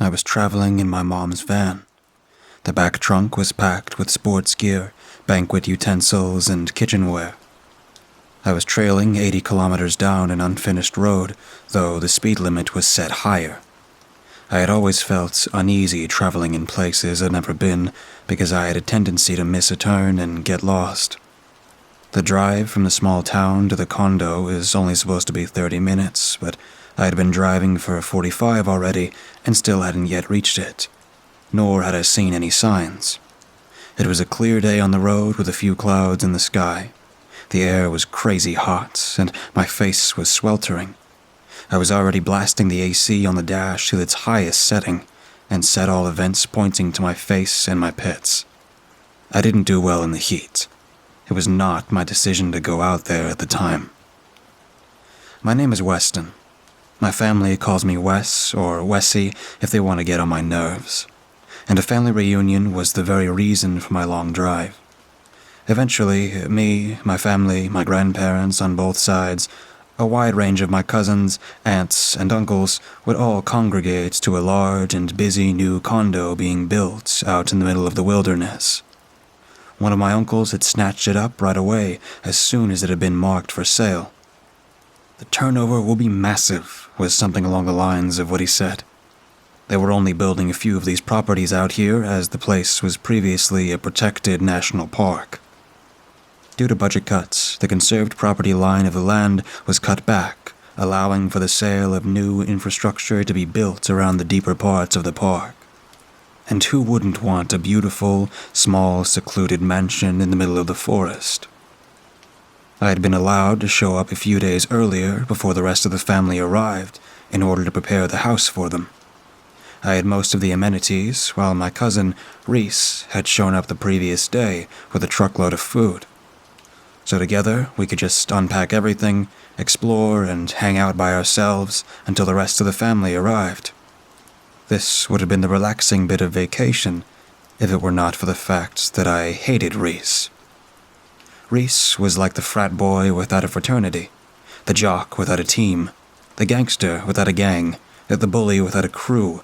I was traveling in my mom's van. The back trunk was packed with sports gear, banquet utensils, and kitchenware. I was trailing 80 kilometers down an unfinished road, though the speed limit was set higher. I had always felt uneasy traveling in places I'd never been because I had a tendency to miss a turn and get lost. The drive from the small town to the condo is only supposed to be 30 minutes, but I had been driving for 45 already and still hadn't yet reached it, nor had I seen any signs. It was a clear day on the road with a few clouds in the sky. The air was crazy hot, and my face was sweltering. I was already blasting the AC on the dash to its highest setting, and set all the vents pointing to my face and my pits. I didn't do well in the heat. It was not my decision to go out there at the time. My name is Weston. My family calls me Wes, or Wessie, if they want to get on my nerves. And a family reunion was the very reason for my long drive. Eventually, me, my family, my grandparents on both sides, a wide range of my cousins, aunts, and uncles would all congregate to a large and busy new condo being built out in the middle of the wilderness. One of my uncles had snatched it up right away as soon as it had been marked for sale. "The turnover will be massive," was something along the lines of what he said. They were only building a few of these properties out here as the place was previously a protected national park. Due to budget cuts, the conserved property line of the land was cut back, allowing for the sale of new infrastructure to be built around the deeper parts of the park. And who wouldn't want a beautiful, small, secluded mansion in the middle of the forest? I had been allowed to show up a few days earlier before the rest of the family arrived in order to prepare the house for them. I had most of the amenities, while my cousin, Reese, had shown up the previous day with a truckload of food. So together, we could just unpack everything, explore, and hang out by ourselves until the rest of the family arrived. This would have been the relaxing bit of vacation if it were not for the fact that I hated Reese. Reese was like the frat boy without a fraternity, the jock without a team, the gangster without a gang, the bully without a crew,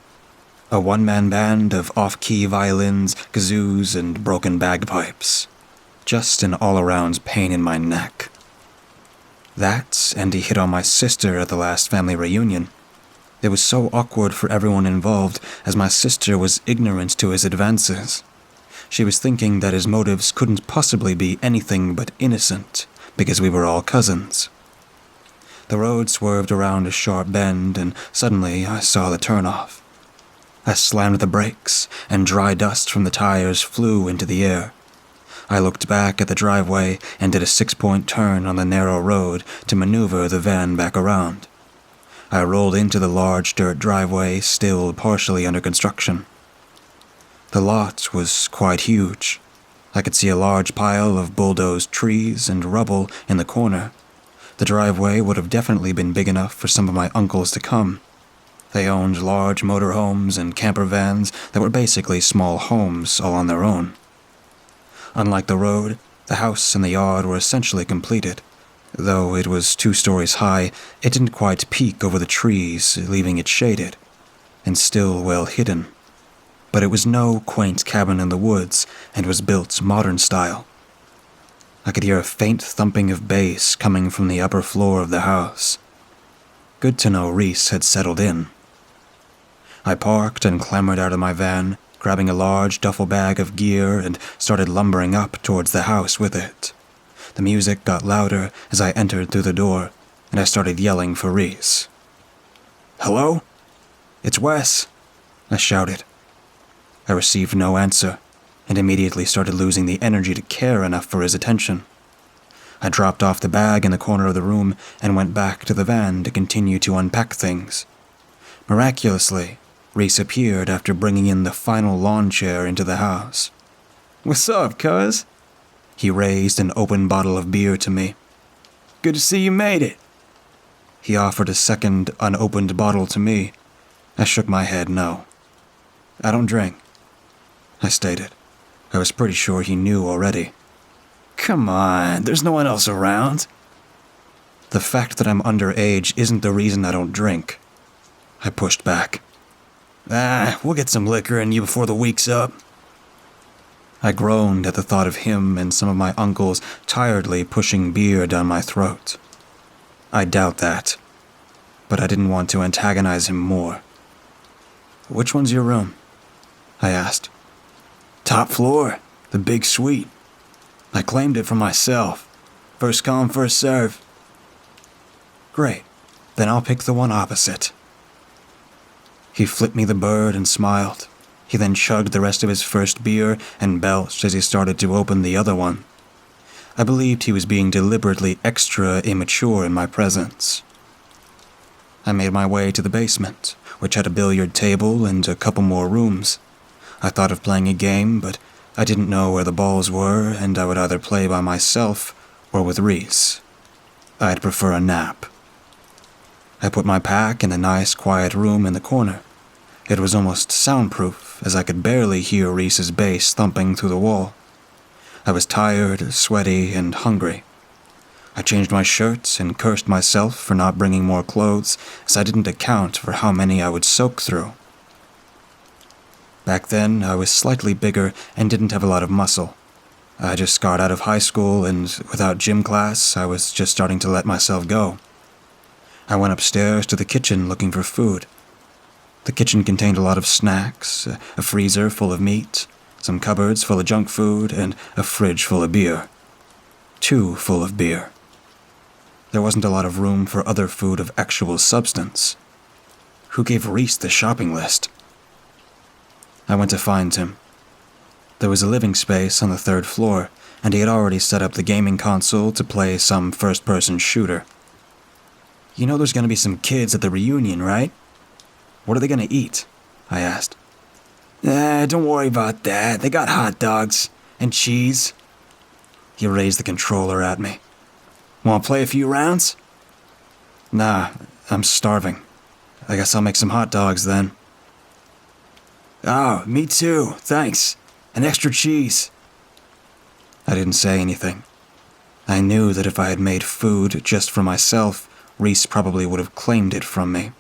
a one-man band of off-key violins, kazoos, and broken bagpipes. Just an all-around pain in my neck. That, and he hit on my sister at the last family reunion. It was so awkward for everyone involved, as my sister was ignorant to his advances. She was thinking that his motives couldn't possibly be anything but innocent, because we were all cousins. The road swerved around a sharp bend, and suddenly I saw the turnoff. I slammed the brakes, and dry dust from the tires flew into the air. I looked back at the driveway and did a 6-point turn on the narrow road to maneuver the van back around. I rolled into the large dirt driveway, still partially under construction. The lot was quite huge. I could see a large pile of bulldozed trees and rubble in the corner. The driveway would have definitely been big enough for some of my uncles to come. They owned large motorhomes and camper vans that were basically small homes all on their own. Unlike the road, the house and the yard were essentially completed. Though it was 2 stories high, it didn't quite peek over the trees, leaving it shaded, and still well hidden. But it was no quaint cabin in the woods, and was built modern style. I could hear a faint thumping of bass coming from the upper floor of the house. Good to know Reese had settled in. I parked and clambered out of my van, grabbing a large duffel bag of gear and started lumbering up towards the house with it. The music got louder as I entered through the door, and I started yelling for Reese. "Hello? It's Wes," I shouted. I received no answer, and immediately started losing the energy to care enough for his attention. I dropped off the bag in the corner of the room and went back to the van to continue to unpack things. Miraculously, Reese appeared after bringing in the final lawn chair into the house. "What's up, cuz?" He raised an open bottle of beer to me. "Good to see you made it." He offered a second unopened bottle to me. I shook my head no. "I don't drink," I stated. I was pretty sure he knew already. "Come on, there's no one else around." "The fact that I'm underage isn't the reason I don't drink," I pushed back. We'll get some liquor in you before the week's up." I groaned at the thought of him and some of my uncles tiredly pushing beer down my throat. I doubt that, but I didn't want to antagonize him more. "Which one's your room?" I asked. "Top floor, the big suite. I claimed it for myself. First come, first serve." "Great, then I'll pick the one opposite." He flipped me the bird and smiled. He then chugged the rest of his first beer and belched as he started to open the other one. I believed he was being deliberately extra immature in my presence. I made my way to the basement, which had a billiard table and a couple more rooms. I thought of playing a game, but I didn't know where the balls were, and I would either play by myself or with Reese. I'd prefer a nap. I put my pack in a nice, quiet room in the corner. It was almost soundproof, as I could barely hear Reese's bass thumping through the wall. I was tired, sweaty, and hungry. I changed my shirt and cursed myself for not bringing more clothes, as I didn't account for how many I would soak through. Back then, I was slightly bigger and didn't have a lot of muscle. I just got out of high school, and without gym class, I was just starting to let myself go. I went upstairs to the kitchen looking for food. The kitchen contained a lot of snacks, a freezer full of meat, some cupboards full of junk food, and a fridge full of beer. 2 full of beer. There wasn't a lot of room for other food of actual substance. Who gave Reese the shopping list? I went to find him. There was a living space on the 3rd floor, and he had already set up the gaming console to play some first-person shooter. "You know there's going to be some kids at the reunion, right? What are they going to eat?" I asked. Don't worry about that. They got hot dogs and cheese." He raised the controller at me. "Want to play a few rounds?" "Nah, I'm starving. I guess I'll make some hot dogs then." "Oh, me too, thanks. And extra cheese." I didn't say anything. I knew that if I had made food just for myself, Reese probably would have claimed it from me.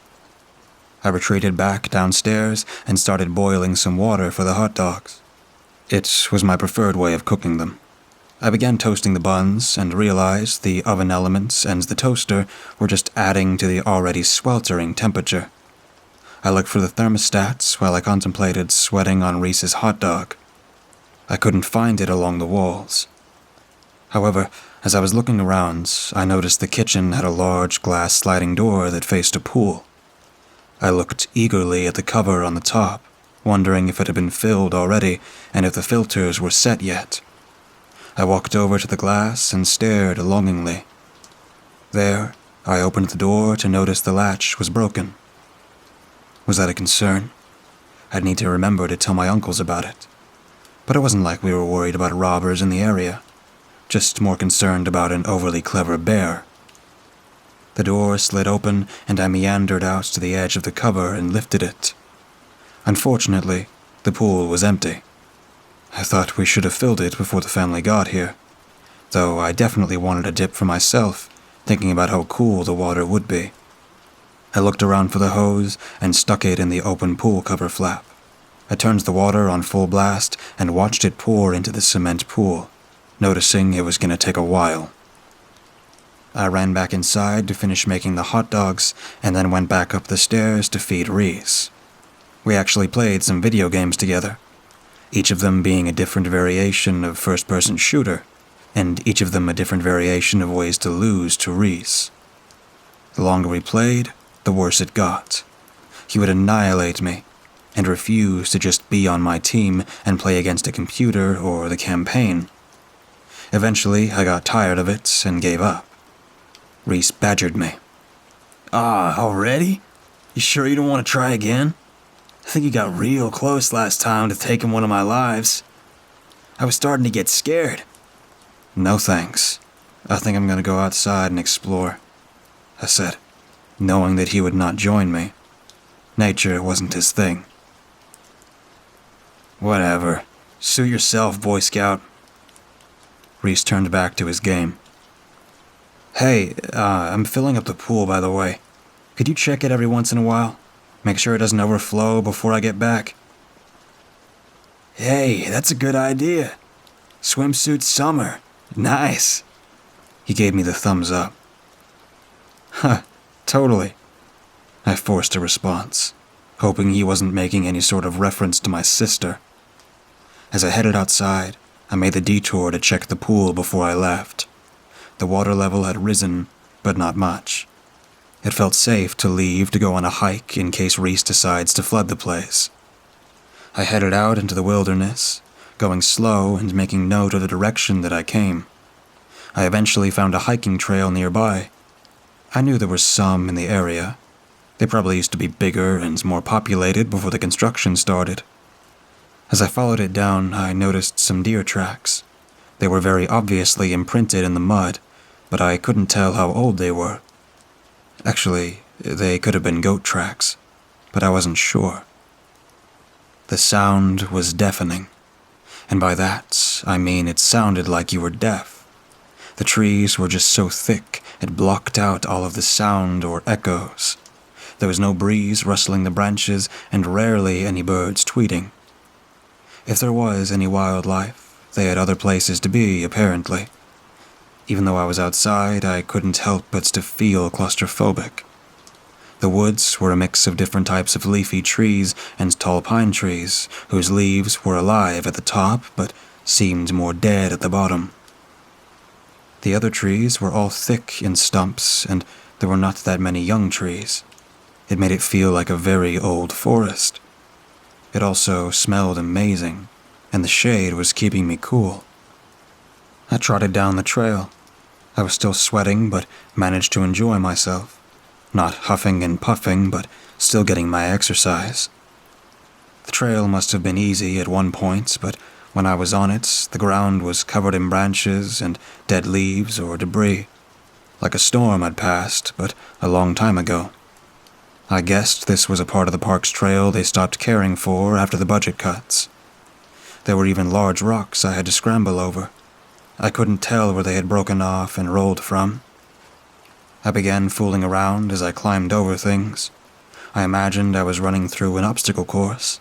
I retreated back downstairs and started boiling some water for the hot dogs. It was my preferred way of cooking them. I began toasting the buns and realized the oven elements and the toaster were just adding to the already sweltering temperature. I looked for the thermostats while I contemplated sweating on Reese's hot dog. I couldn't find it along the walls. However, as I was looking around, I noticed the kitchen had a large glass sliding door that faced a pool. I looked eagerly at the cover on the top, wondering if it had been filled already and if the filters were set yet. I walked over to the glass and stared longingly. There, I opened the door to notice the latch was broken. Was that a concern? I'd need to remember to tell my uncles about it. But it wasn't like we were worried about robbers in the area, just more concerned about an overly clever bear. The door slid open and I meandered out to the edge of the cover and lifted it. Unfortunately, the pool was empty. I thought we should have filled it before the family got here, though I definitely wanted a dip for myself, thinking about how cool the water would be. I looked around for the hose and stuck it in the open pool cover flap. I turned the water on full blast and watched it pour into the cement pool, noticing it was going to take a while. I ran back inside to finish making the hot dogs and then went back up the stairs to feed Reese. We actually played some video games together, each of them being a different variation of first-person shooter, and each of them a different variation of ways to lose to Reese. The longer we played, the worse it got. He would annihilate me, and refuse to just be on my team and play against a computer or the campaign. Eventually, I got tired of it and gave up. Reese badgered me. Already? You sure you don't want to try again? I think you got real close last time to taking one of my lives. I was starting to get scared. No thanks. I think I'm going to go outside and explore, I said, knowing that he would not join me. Nature wasn't his thing. Whatever. Suit yourself, Boy Scout. Reese turned back to his game. Hey, I'm filling up the pool, by the way. Could you check it every once in a while? Make sure it doesn't overflow before I get back." "Hey, that's a good idea. Swimsuit summer. Nice." He gave me the thumbs up. "Huh, totally." I forced a response, hoping he wasn't making any sort of reference to my sister. As I headed outside, I made the detour to check the pool before I left. The water level had risen, but not much. It felt safe to leave to go on a hike in case Reese decides to flood the place. I headed out into the wilderness, going slow and making note of the direction that I came. I eventually found a hiking trail nearby. I knew there were some in the area. They probably used to be bigger and more populated before the construction started. As I followed it down, I noticed some deer tracks. They were very obviously imprinted in the mud, but I couldn't tell how old they were. Actually, they could have been goat tracks, but I wasn't sure. The sound was deafening, and by that, I mean it sounded like you were deaf. The trees were just so thick, it blocked out all of the sound or echoes. There was no breeze rustling the branches, and rarely any birds tweeting. If there was any wildlife, they had other places to be, apparently. Even though I was outside, I couldn't help but to feel claustrophobic. The woods were a mix of different types of leafy trees and tall pine trees, whose leaves were alive at the top, but seemed more dead at the bottom. The other trees were all thick in stumps, and there were not that many young trees. It made it feel like a very old forest. It also smelled amazing, and the shade was keeping me cool. I trotted down the trail. I was still sweating, but managed to enjoy myself. Not huffing and puffing, but still getting my exercise. The trail must have been easy at one point, but when I was on it, the ground was covered in branches and dead leaves or debris. Like a storm had passed, but a long time ago. I guessed this was a part of the park's trail they stopped caring for after the budget cuts. There were even large rocks I had to scramble over. I couldn't tell where they had broken off and rolled from. I began fooling around as I climbed over things. I imagined I was running through an obstacle course.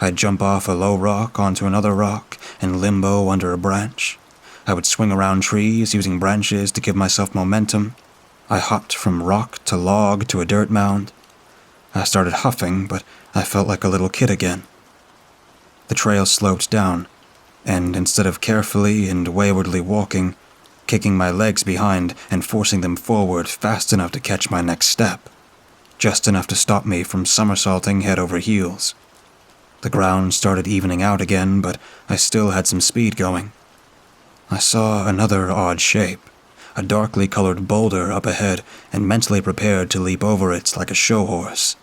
I'd jump off a low rock onto another rock and limbo under a branch. I would swing around trees using branches to give myself momentum. I hopped from rock to log to a dirt mound. I started huffing, but I felt like a little kid again. The trail sloped down, and instead of carefully and waywardly walking, kicking my legs behind and forcing them forward fast enough to catch my next step, just enough to stop me from somersaulting head over heels. The ground started evening out again, but I still had some speed going. I saw another odd shape, a darkly colored boulder up ahead, and mentally prepared to leap over it like a show horse.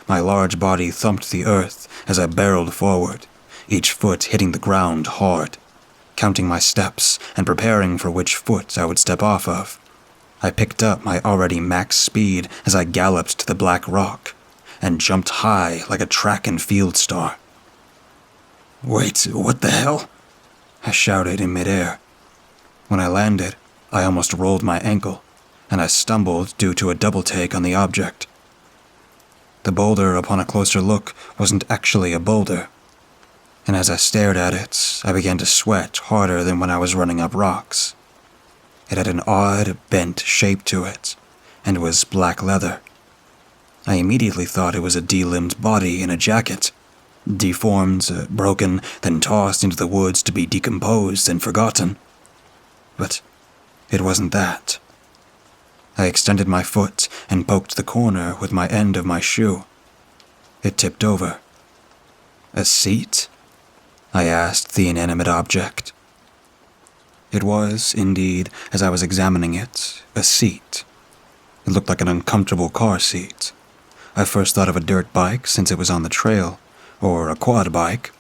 My large body thumped the earth as I barreled forward, each foot hitting the ground hard. Counting my steps and preparing for which foot I would step off of. I picked up my already max speed as I galloped to the black rock and jumped high like a track and field star. "Wait, what the hell?" I shouted in midair. When I landed, I almost rolled my ankle, and I stumbled due to a double take on the object. The boulder, upon a closer look, wasn't actually a boulder. And as I stared at it, I began to sweat harder than when I was running up rocks. It had an odd, bent shape to it, and was black leather. I immediately thought it was a de-limbed body in a jacket, deformed, broken, then tossed into the woods to be decomposed and forgotten. But it wasn't that. I extended my foot and poked the corner with my end of my shoe. It tipped over. "A seat?" I asked the inanimate object. It was, indeed, as I was examining it, a seat. It looked like an uncomfortable car seat. I first thought of a dirt bike since it was on the trail, or a quad bike,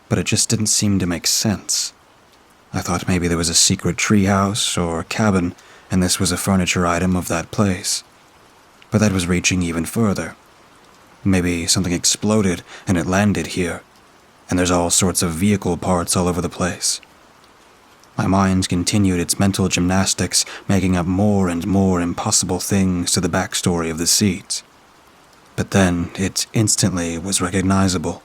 but it just didn't seem to make sense. I thought maybe there was a secret treehouse or cabin, and this was a furniture item of that place. But that was reaching even further. Maybe something exploded and it landed here, and there's all sorts of vehicle parts all over the place. My mind continued its mental gymnastics, making up more and more impossible things to the backstory of the seat. But then it instantly was recognizable.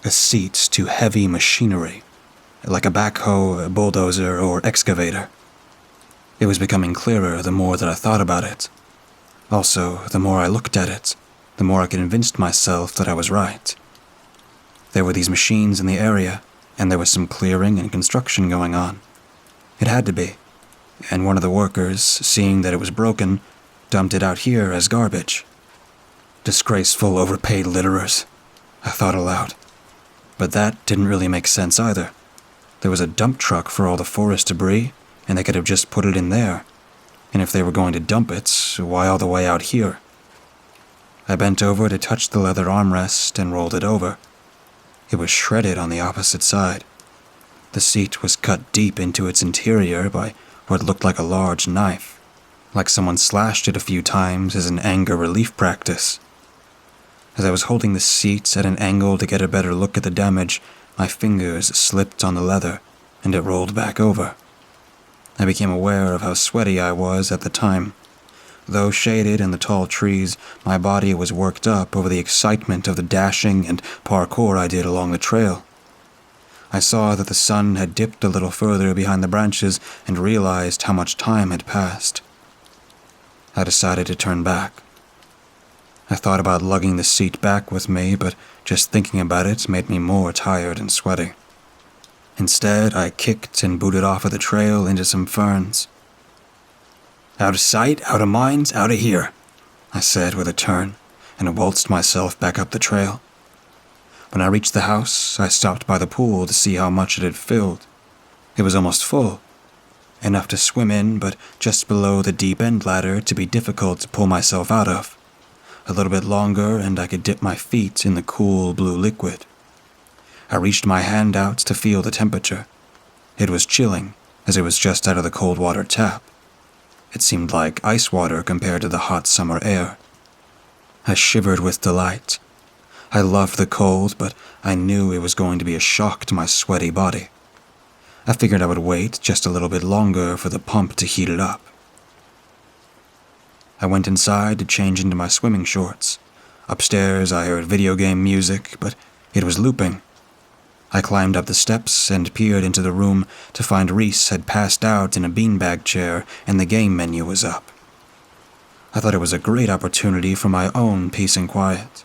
A seat to heavy machinery, like a backhoe, a bulldozer, or excavator. It was becoming clearer the more that I thought about it. Also, the more I looked at it, the more I convinced myself that I was right. There were these machines in the area, and there was some clearing and construction going on. It had to be, and one of the workers, seeing that it was broken, dumped it out here as garbage. Disgraceful, overpaid litterers, I thought aloud. But that didn't really make sense either. There was a dump truck for all the forest debris, and they could have just put it in there. And if they were going to dump it, why all the way out here? I bent over to touch the leather armrest and rolled it over. It was shredded on the opposite side. The seat was cut deep into its interior by what looked like a large knife, like someone slashed it a few times as an anger relief practice. As I was holding the seat at an angle to get a better look at the damage, my fingers slipped on the leather, and it rolled back over. I became aware of how sweaty I was at the time. Though shaded in the tall trees, my body was worked up over the excitement of the dashing and parkour I did along the trail. I saw that the sun had dipped a little further behind the branches and realized how much time had passed. I decided to turn back. I thought about lugging the seat back with me, but just thinking about it made me more tired and sweaty. Instead, I kicked and booted off of the trail into some ferns. "Out of sight, out of mind, out of here," I said with a turn, and waltzed myself back up the trail. When I reached the house, I stopped by the pool to see how much it had filled. It was almost full. Enough to swim in, but just below the deep end ladder to be difficult to pull myself out of. A little bit longer, and I could dip my feet in the cool blue liquid. I reached my hand out to feel the temperature. It was chilling, as it was just out of the cold water tap. It seemed like ice water compared to the hot summer air. I shivered with delight. I loved the cold, but I knew it was going to be a shock to my sweaty body. I figured I would wait just a little bit longer for the pump to heat it up. I went inside to change into my swimming shorts. Upstairs, I heard video game music, but it was looping. I climbed up the steps and peered into the room to find Reese had passed out in a beanbag chair and the game menu was up. I thought it was a great opportunity for my own peace and quiet.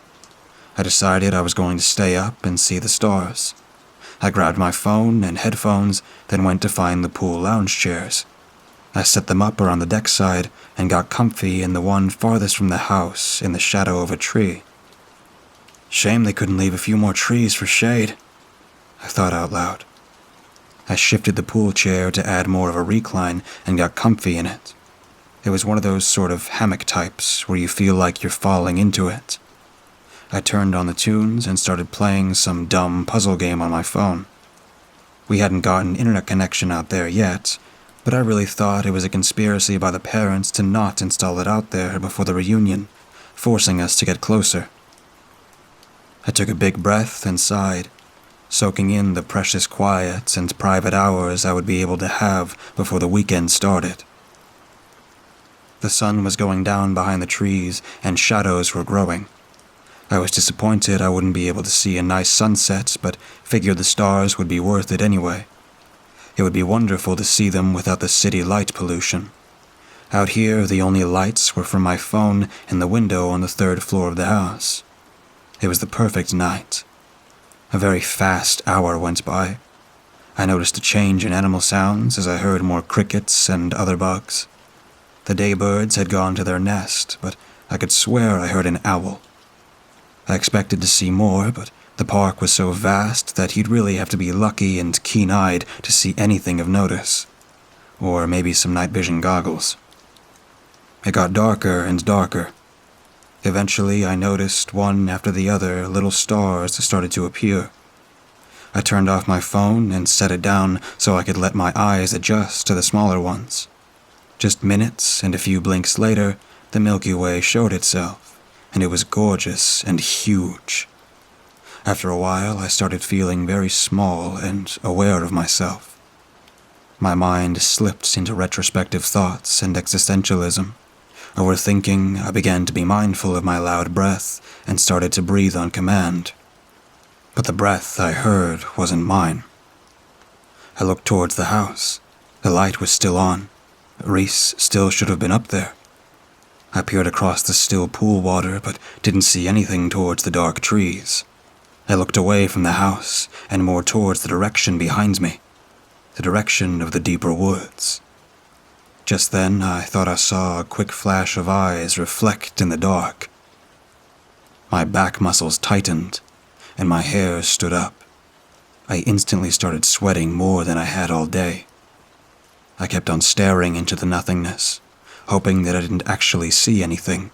I decided I was going to stay up and see the stars. I grabbed my phone and headphones, then went to find the pool lounge chairs. I set them up around the deck side and got comfy in the one farthest from the house in the shadow of a tree. Shame they couldn't leave a few more trees for shade, I thought out loud. I shifted the pool chair to add more of a recline and got comfy in it. It was one of those sort of hammock types where you feel like you're falling into it. I turned on the tunes and started playing some dumb puzzle game on my phone. We hadn't gotten internet connection out there yet, but I really thought it was a conspiracy by the parents to not install it out there before the reunion, forcing us to get closer. I took a big breath and sighed, soaking in the precious quiet and private hours I would be able to have before the weekend started. The sun was going down behind the trees and shadows were growing. I was disappointed I wouldn't be able to see a nice sunset, but figured the stars would be worth it anyway. It would be wonderful to see them without the city light pollution. Out here, the only lights were from my phone and the window on the third floor of the house. It was the perfect night. A very fast hour went by. I noticed a change in animal sounds as I heard more crickets and other bugs. The daybirds had gone to their nest, but I could swear I heard an owl. I expected to see more, but the park was so vast that you'd really have to be lucky and keen-eyed to see anything of notice. Or maybe some night vision goggles. It got darker and darker. Eventually, I noticed one after the other little stars started to appear. I turned off my phone and set it down so I could let my eyes adjust to the smaller ones. Just minutes and a few blinks later, the Milky Way showed itself, and it was gorgeous and huge. After a while, I started feeling very small and aware of myself. My mind slipped into retrospective thoughts and existentialism. Overthinking, I began to be mindful of my loud breath and started to breathe on command. But the breath I heard wasn't mine. I looked towards the house. The light was still on. Reese still should have been up there. I peered across the still pool water, but didn't see anything towards the dark trees. I looked away from the house and more towards the direction behind me, the direction of the deeper woods. Just then, I thought I saw a quick flash of eyes reflect in the dark. My back muscles tightened, and my hair stood up. I instantly started sweating more than I had all day. I kept on staring into the nothingness, hoping that I didn't actually see anything,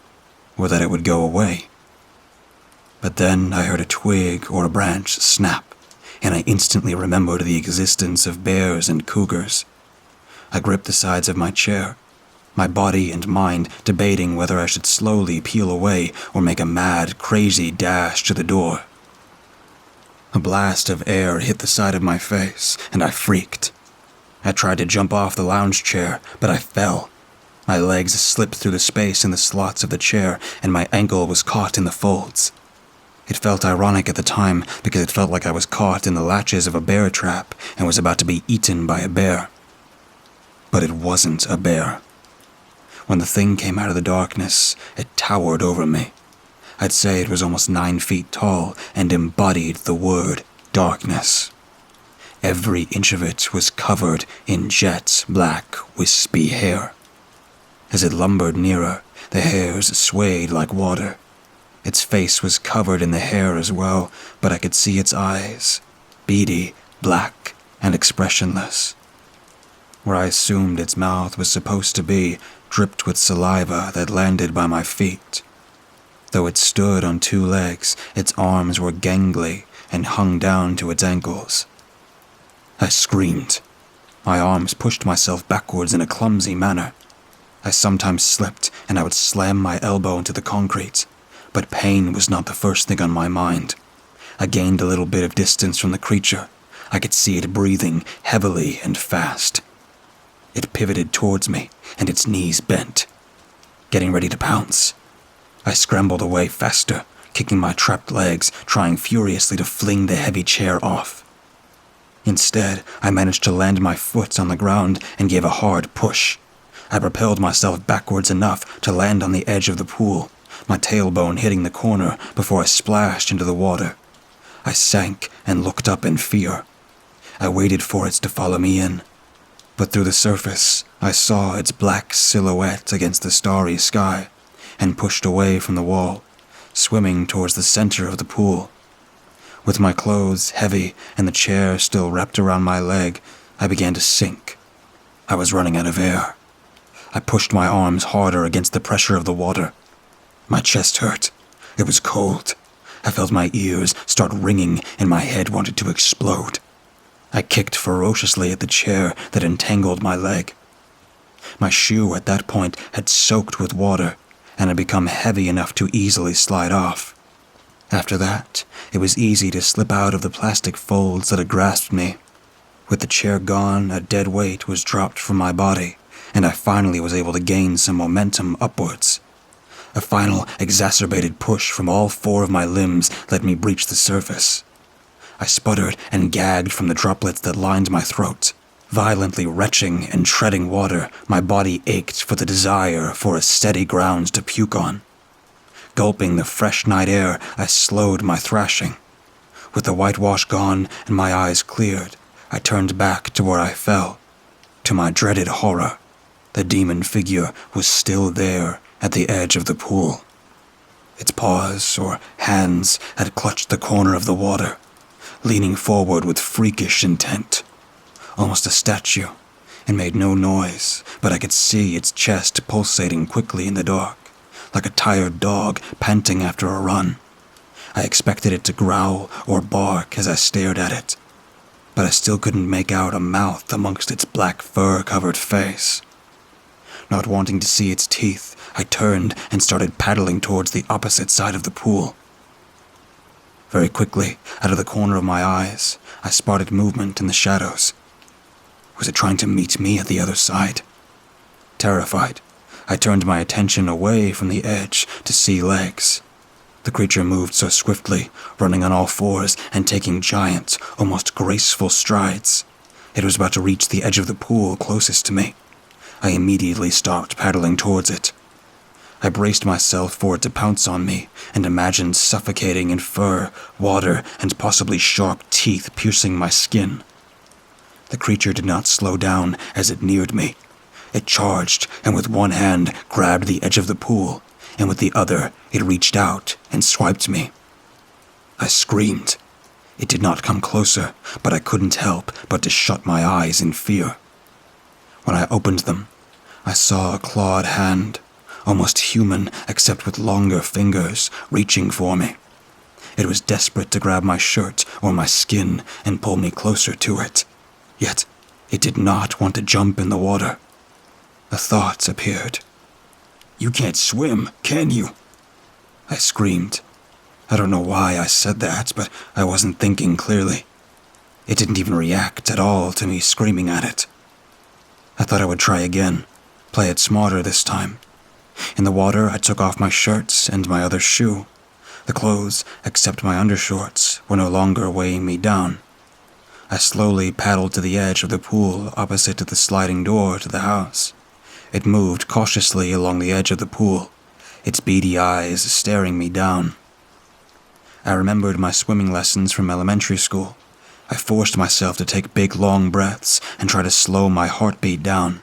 or that it would go away. But then I heard a twig or a branch snap, and I instantly remembered the existence of bears and cougars. I gripped the sides of my chair, my body and mind debating whether I should slowly peel away or make a mad, crazy dash to the door. A blast of air hit the side of my face, and I freaked. I tried to jump off the lounge chair, but I fell. My legs slipped through the space in the slots of the chair, and my ankle was caught in the folds. It felt ironic at the time because it felt like I was caught in the latches of a bear trap and was about to be eaten by a bear. But it wasn't a bear. When the thing came out of the darkness, it towered over me. I'd say it was almost 9 feet tall and embodied the word darkness. Every inch of it was covered in jet black, wispy hair. As it lumbered nearer, the hairs swayed like water. Its face was covered in the hair as well, but I could see its eyes, beady, black, and expressionless. Where I assumed its mouth was supposed to be, dripped with saliva that landed by my feet. Though it stood on 2 legs, its arms were gangly and hung down to its ankles. I screamed. My arms pushed myself backwards in a clumsy manner. I sometimes slipped, and I would slam my elbow into the concrete. But pain was not the first thing on my mind. I gained a little bit of distance from the creature. I could see it breathing heavily and fast. It pivoted towards me, and its knees bent, getting ready to pounce. I scrambled away faster, kicking my trapped legs, trying furiously to fling the heavy chair off. Instead, I managed to land my foot on the ground and gave a hard push. I propelled myself backwards enough to land on the edge of the pool, my tailbone hitting the corner before I splashed into the water. I sank and looked up in fear. I waited for it to follow me in, but through the surface, I saw its black silhouette against the starry sky and pushed away from the wall, swimming towards the center of the pool. With my clothes heavy and the chair still wrapped around my leg, I began to sink. I was running out of air. I pushed my arms harder against the pressure of the water. My chest hurt. It was cold. I felt my ears start ringing and my head wanted to explode. I kicked ferociously at the chair that entangled my leg. My shoe at that point had soaked with water and had become heavy enough to easily slide off. After that, it was easy to slip out of the plastic folds that had grasped me. With the chair gone, a dead weight was dropped from my body, and I finally was able to gain some momentum upwards. A final exacerbated push from all 4 of my limbs let me breach the surface. I sputtered and gagged from the droplets that lined my throat. Violently retching and treading water, my body ached for the desire for a steady ground to puke on. Gulping the fresh night air, I slowed my thrashing. With the whitewash gone and my eyes cleared, I turned back to where I fell. To my dreaded horror, the demon figure was still there at the edge of the pool. Its paws or hands had clutched the corner of the water, leaning forward with freakish intent. Almost a statue, and made no noise, but I could see its chest pulsating quickly in the dark, like a tired dog panting after a run. I expected it to growl or bark as I stared at it, but I still couldn't make out a mouth amongst its black fur-covered face. Not wanting to see its teeth, I turned and started paddling towards the opposite side of the pool. Very quickly, out of the corner of my eyes, I spotted movement in the shadows. Was it trying to meet me at the other side? Terrified, I turned my attention away from the edge to see legs. The creature moved so swiftly, running on all fours and taking giant, almost graceful strides. It was about to reach the edge of the pool closest to me. I immediately stopped paddling towards it. I braced myself for it to pounce on me and imagined suffocating in fur, water, and possibly sharp teeth piercing my skin. The creature did not slow down as it neared me. It charged and with one hand grabbed the edge of the pool, and with the other it reached out and swiped me. I screamed. It did not come closer, but I couldn't help but to shut my eyes in fear. When I opened them, I saw a clawed hand, almost human except with longer fingers, reaching for me. It was desperate to grab my shirt or my skin and pull me closer to it. Yet, it did not want to jump in the water. A thought appeared. "You can't swim, can you?" I screamed. I don't know why I said that, but I wasn't thinking clearly. It didn't even react at all to me screaming at it. I thought I would try again, play it smarter this time. In the water, I took off my shirts and my other shoe. The clothes, except my undershorts, were no longer weighing me down. I slowly paddled to the edge of the pool opposite to the sliding door to the house. It moved cautiously along the edge of the pool, its beady eyes staring me down. I remembered my swimming lessons from elementary school. I forced myself to take big, long breaths and try to slow my heartbeat down.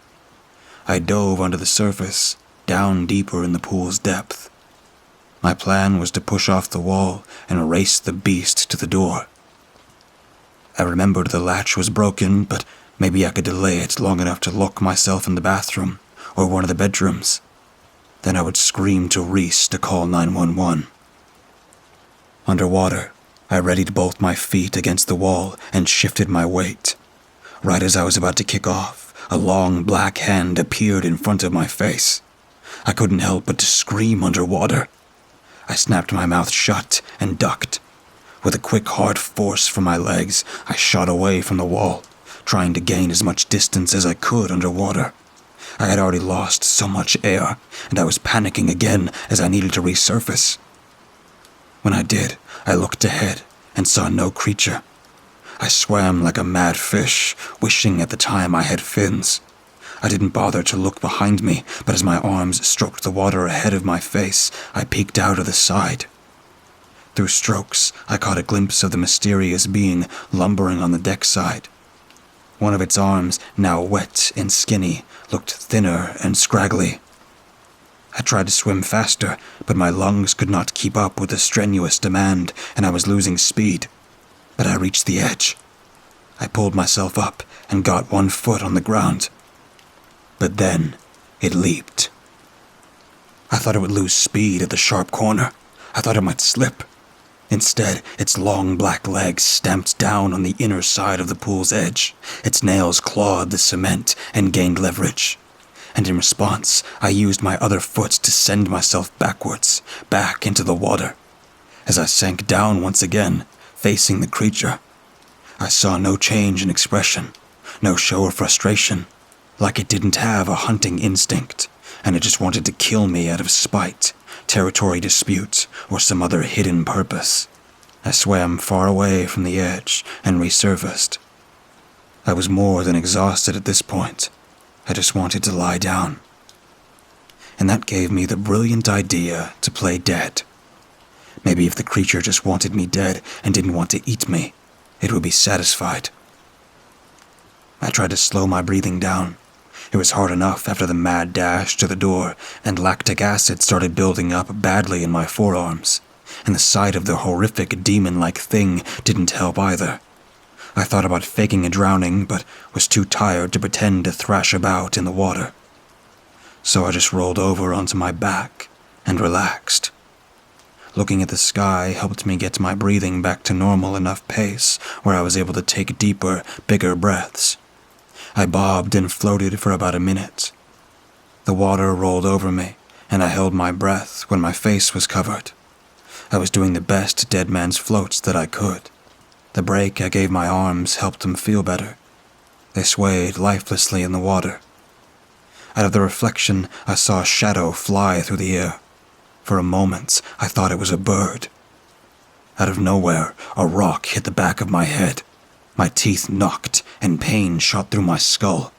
I dove under the surface, down deeper in the pool's depth. My plan was to push off the wall and race the beast to the door. I remembered the latch was broken, but maybe I could delay it long enough to lock myself in the bathroom or one of the bedrooms. Then I would scream to Reese to call 911. Underwater, I readied both my feet against the wall and shifted my weight. Right as I was about to kick off, a long black hand appeared in front of my face. I couldn't help but to scream underwater. I snapped my mouth shut and ducked. With a quick, hard force from my legs, I shot away from the wall, trying to gain as much distance as I could underwater. I had already lost so much air, and I was panicking again as I needed to resurface. When I did, I looked ahead and saw no creature. I swam like a mad fish, wishing at the time I had fins. I didn't bother to look behind me, but as my arms stroked the water ahead of my face, I peeked out of the side. Through strokes, I caught a glimpse of the mysterious being lumbering on the deck side. One of its arms, now wet and skinny, looked thinner and scraggly. I tried to swim faster, but my lungs could not keep up with the strenuous demand, and I was losing speed. But I reached the edge. I pulled myself up and got one foot on the ground. But then, it leaped. I thought it would lose speed at the sharp corner. I thought it might slip. Instead, its long black legs stamped down on the inner side of the pool's edge. Its nails clawed the cement and gained leverage. And in response, I used my other foot to send myself backwards, back into the water. As I sank down once again, facing the creature, I saw no change in expression, no show of frustration, like it didn't have a hunting instinct, and it just wanted to kill me out of spite, territory dispute, or some other hidden purpose. I swam far away from the edge and resurfaced. I was more than exhausted at this point. I just wanted to lie down. And that gave me the brilliant idea to play dead. Maybe if the creature just wanted me dead and didn't want to eat me, it would be satisfied. I tried to slow my breathing down. It was hard enough after the mad dash to the door, and lactic acid started building up badly in my forearms, and the sight of the horrific demon-like thing didn't help either. I thought about faking a drowning, but was too tired to pretend to thrash about in the water. So I just rolled over onto my back and relaxed. Looking at the sky helped me get my breathing back to normal enough pace where I was able to take deeper, bigger breaths. I bobbed and floated for about a minute. The water rolled over me, and I held my breath when my face was covered. I was doing the best dead man's floats that I could. The break I gave my arms helped them feel better. They swayed lifelessly in the water. Out of the reflection, I saw a shadow fly through the air. For a moment, I thought it was a bird. Out of nowhere, a rock hit the back of my head. My teeth knocked, and pain shot through my skull.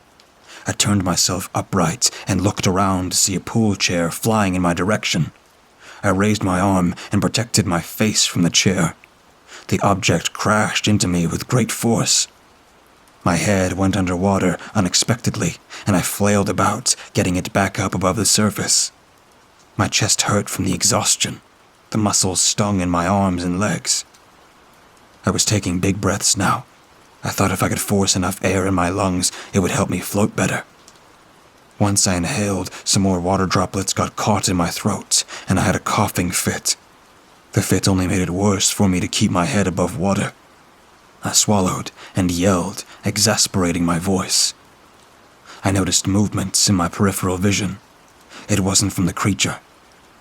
I turned myself upright and looked around to see a pool chair flying in my direction. I raised my arm and protected my face from the chair. The object crashed into me with great force. My head went underwater unexpectedly, and I flailed about, getting it back up above the surface. My chest hurt from the exhaustion. The muscles stung in my arms and legs. I was taking big breaths now. I thought if I could force enough air in my lungs, it would help me float better. Once I inhaled, some more water droplets got caught in my throat, and I had a coughing fit. The fit only made it worse for me to keep my head above water. I swallowed and yelled, exasperating my voice. I noticed movements in my peripheral vision. It wasn't from the creature.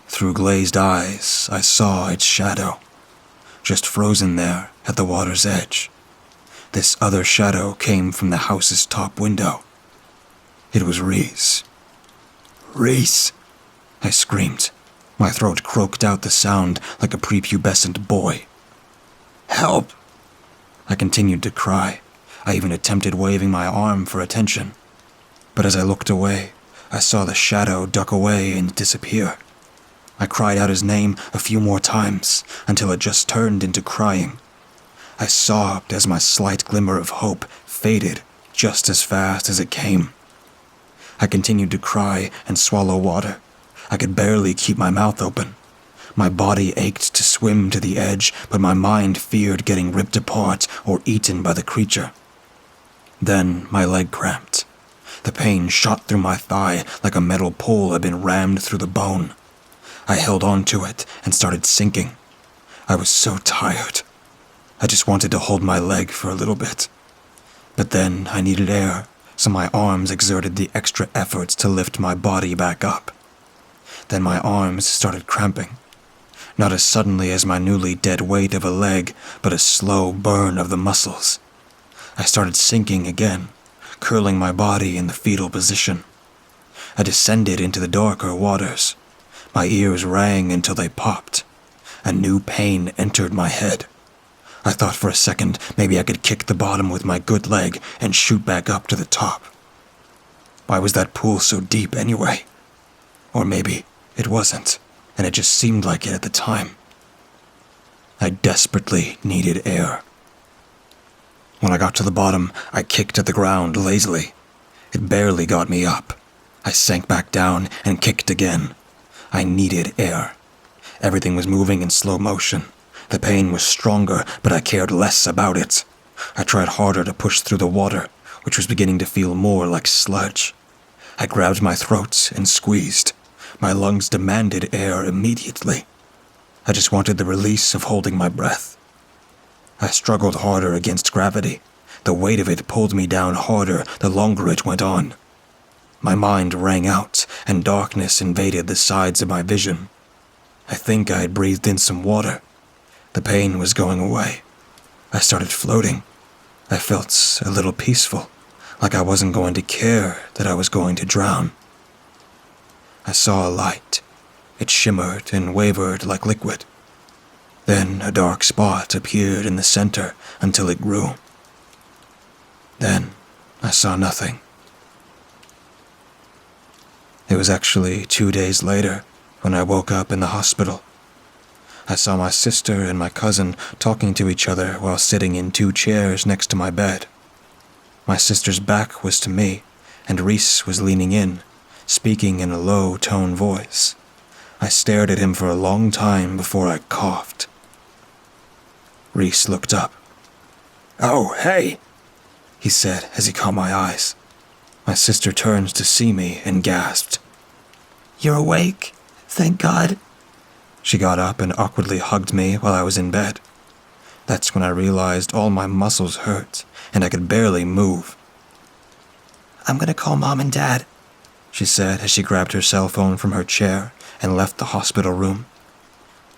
Through glazed eyes, I saw its shadow, just frozen there at the water's edge. This other shadow came from the house's top window. It was Reese. "Reese!" I screamed. My throat croaked out the sound like a prepubescent boy. "Help!" I continued to cry. I even attempted waving my arm for attention. But as I looked away, I saw the shadow duck away and disappear. I cried out his name a few more times until it just turned into crying. I sobbed as my slight glimmer of hope faded just as fast as it came. I continued to cry and swallow water. I could barely keep my mouth open. My body ached to swim to the edge, but my mind feared getting ripped apart or eaten by the creature. Then my leg cramped. The pain shot through my thigh like a metal pole had been rammed through the bone. I held on to it and started sinking. I was so tired. I just wanted to hold my leg for a little bit. But then I needed air, so my arms exerted the extra efforts to lift my body back up. Then my arms started cramping. Not as suddenly as my newly dead weight of a leg, but a slow burn of the muscles. I started sinking again, curling my body in the fetal position. I descended into the darker waters. My ears rang until they popped. A new pain entered my head. I thought for a second maybe I could kick the bottom with my good leg and shoot back up to the top. Why was that pool so deep anyway? Or maybe it wasn't, and it just seemed like it at the time. I desperately needed air. When I got to the bottom, I kicked at the ground lazily. It barely got me up. I sank back down and kicked again. I needed air. Everything was moving in slow motion. The pain was stronger, but I cared less about it. I tried harder to push through the water, which was beginning to feel more like sludge. I grabbed my throat and squeezed. My lungs demanded air immediately. I just wanted the release of holding my breath. I struggled harder against gravity. The weight of it pulled me down harder the longer it went on. My mind rang out, and darkness invaded the sides of my vision. I think I had breathed in some water. The pain was going away. I started floating. I felt a little peaceful, like I wasn't going to care that I was going to drown. I saw a light. It shimmered and wavered like liquid. Then a dark spot appeared in the center until it grew. Then I saw nothing. It was actually 2 days later when I woke up in the hospital. I saw my sister and my cousin talking to each other while sitting in 2 chairs next to my bed. My sister's back was to me, and Reese was leaning in, speaking in a low-tone voice. I stared at him for a long time before I coughed. Reese looked up. "Oh, hey," he said as he caught my eyes. My sister turned to see me and gasped. "You're awake? Thank God." She got up and awkwardly hugged me while I was in bed. That's when I realized all my muscles hurt, and I could barely move. "I'm gonna call Mom and Dad," she said as she grabbed her cell phone from her chair and left the hospital room.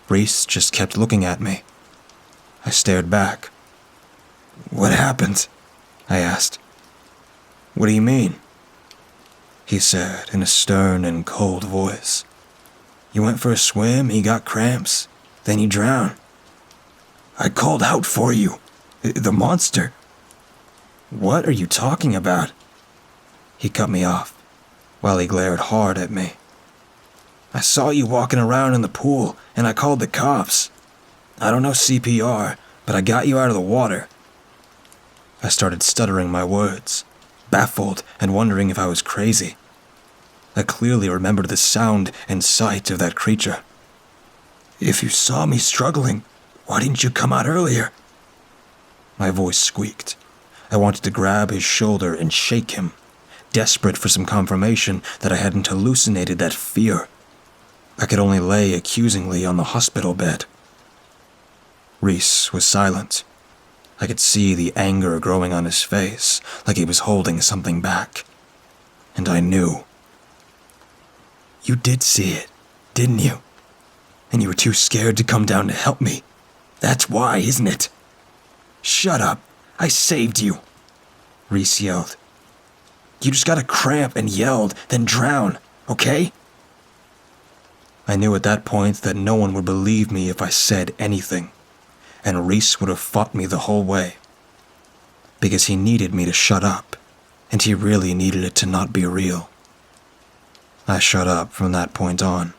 Reese just kept looking at me. I stared back. "What happened?" I asked. "What do you mean?" he said in a stern and cold voice. "You went for a swim, you got cramps, then you drowned. I called out for you. The monster." "What are you talking about?" He cut me off, while he glared hard at me. "I saw you walking around in the pool, and I called the cops. I don't know CPR, but I got you out of the water." I started stuttering my words, baffled and wondering if I was crazy. I clearly remembered the sound and sight of that creature. "If you saw me struggling, why didn't you come out earlier?" My voice squeaked. I wanted to grab his shoulder and shake him, desperate for some confirmation that I hadn't hallucinated that fear. I could only lay accusingly on the hospital bed. Reese was silent. I could see the anger growing on his face, like he was holding something back. And I knew. "You did see it, didn't you? And you were too scared to come down to help me. That's why, isn't it?" "Shut up. I saved you," Reese yelled. "You just got a cramp and yelled, then drown, okay?" I knew at that point that no one would believe me if I said anything, and Reese would have fought me the whole way. Because he needed me to shut up, and he really needed it to not be real. I shut up from that point on.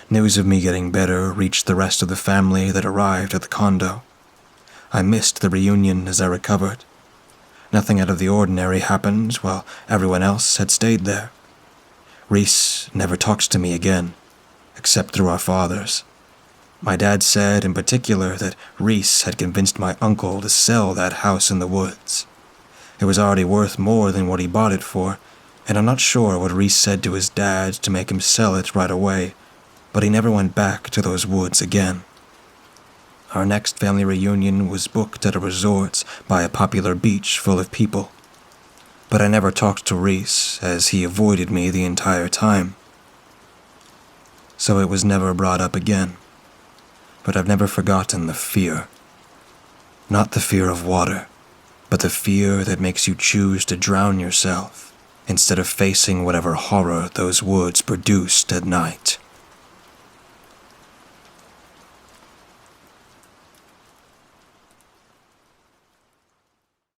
News of me getting better reached the rest of the family that arrived at the condo. I missed the reunion as I recovered. Nothing out of the ordinary happened while everyone else had stayed there. Reese never talked to me again, except through our fathers. My dad said in particular that Reese had convinced my uncle to sell that house in the woods. It was already worth more than what he bought it for, and I'm not sure what Reese said to his dad to make him sell it right away, but he never went back to those woods again. Our next family reunion was booked at a resort by a popular beach full of people. But I never talked to Reese, as he avoided me the entire time. So it was never brought up again. But I've never forgotten the fear. Not the fear of water, but the fear that makes you choose to drown yourself instead of facing whatever horror those woods produced at night.